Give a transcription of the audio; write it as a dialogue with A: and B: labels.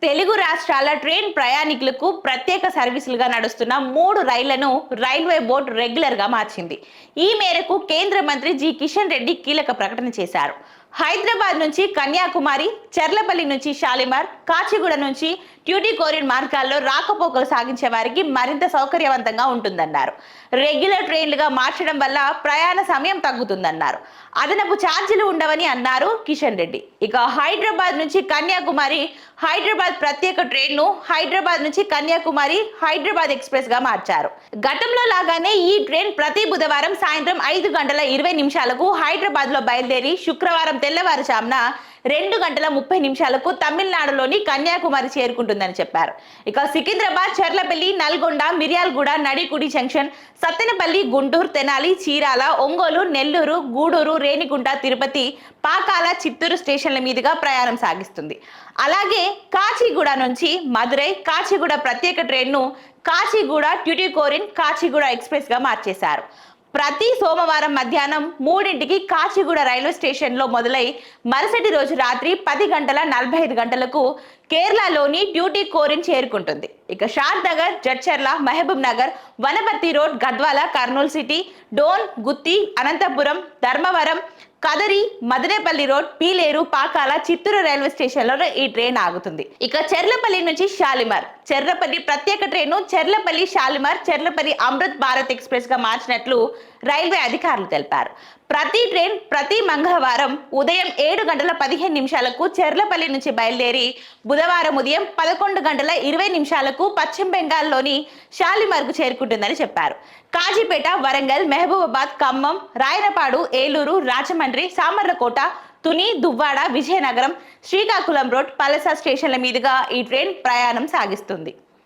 A: తెలుగు రాష్ట్రాల ట్రైన్ ప్రయాణికులకు ప్రత్యేక సర్వీసులుగా నడుస్తున్న 3 రైళ్లను రైల్వే బోర్డు రెగ్యులర్ గా మార్చింది. ఈ మేరకు కేంద్ర మంత్రి జి కిషన్ రెడ్డి కీలక ప్రకటన చేశారు. హైదరాబాద్ నుంచి కన్యాకుమారి, చెర్లపల్లి నుంచి షాలిమార్, కాచిగూడ నుంచి ట్యూటికోరిన్ మార్గాల్లో రాకపోకలు సాగించే వారికి మరింత సౌకర్యవంతంగా ఉంటుందన్నారు. రెగ్యులర్ ట్రైన్లుగా మార్చడం వల్ల ప్రయాణ సమయం తగ్గుతుందన్నారు. అదనపు ఛార్జీలు ఉండవని అన్నారు కిషన్ రెడ్డి. ఇక హైదరాబాద్ నుంచి కన్యాకుమారి హైదరాబాద్ ప్రత్యేక ట్రైన్ ను హైదరాబాద్ నుంచి కన్యాకుమారి హైదరాబాద్ ఎక్స్ప్రెస్ గా మార్చారు. గతంలో లాగానే ఈ ట్రైన్ ప్రతి బుధవారం సాయంత్రం 5:20 హైదరాబాద్ లో బయలుదేరి శుక్రవారం తెల్లవారుజామున 2:30 తమిళనాడులోని కన్యాకుమారి చేరుకుంటుందని చెప్పారు. ఇక సికింద్రాబాద్, చెర్లపల్లి, నల్గొండ, మిర్యాలగూడ, నడికుడి జంక్షన్, సత్తెనపల్లి, గుంటూరు, తెనాలి, చీరాల, ఒంగోలు, నెల్లూరు, గూడూరు, రేణిగుంట, తిరుపతి, పాకాల, చిత్తూరు స్టేషన్ల మీదుగా ప్రయాణం సాగిస్తుంది. అలాగే కాచిగూడ నుంచి మదురై, కాచిగూడ ప్రత్యేక ట్రైన్ను కాచిగూడ ట్యూటికోరిన్ కాచిగూడ ఎక్స్ప్రెస్ గా మార్చేశారు. ప్రతి సోమవారం మధ్యాహ్నం 3ంటికి కాచిగూడ రైల్వే స్టేషన్ లో మొదలై మరుసటి రోజు రాత్రి 10:45 కేరళలోని ట్యూటికోరిన్ చేరుకుంటుంది. ఇక షాద్ నగర్, జడ్చర్ల, మహబూబ్ నగర్, వనపర్తి రోడ్, గద్వాల, కర్నూలు సిటీ, డోన్, గుత్తి, అనంతపురం, ధర్మవరం, కదరి, మదనేపల్లి రోడ్, పీలేరు, పాకాల, చిత్తూరు రైల్వే స్టేషన్లలో ఈ ట్రైన్ ఆగుతుంది. ఇక చెర్లపల్లి నుంచి షాలిమార్, చెర్లపల్లి ప్రత్యేక ట్రైన్ చెర్లపల్లి షాలిమార్, చెర్లపల్లి అమృత్ భారత్ ఎక్స్ప్రెస్ గా మార్చినట్లు రైల్వే అధికారులు తెలిపారు. ప్రతి ట్రైన్ ప్రతి మంగళవారం ఉదయం 7:15 చెర్లపల్లి నుంచి బయలుదేరి బుధవారం ఉదయం 11:20 పశ్చిమ బెంగాల్లోని షాలిమార్కు చేరుకుంటుందని చెప్పారు. కాజీపేట, వరంగల్, మహబూబాబాద్, ఖమ్మం, రాయనపాడు, ఏలూరు, రాజమండ్రి, సామర్లకోట, తుని, దువ్వాడ, విజయనగరం, శ్రీకాకుళం రోడ్, పలస స్టేషన్ల మీదుగా ఈ ట్రైన్ ప్రయాణం సాగిస్తుంది.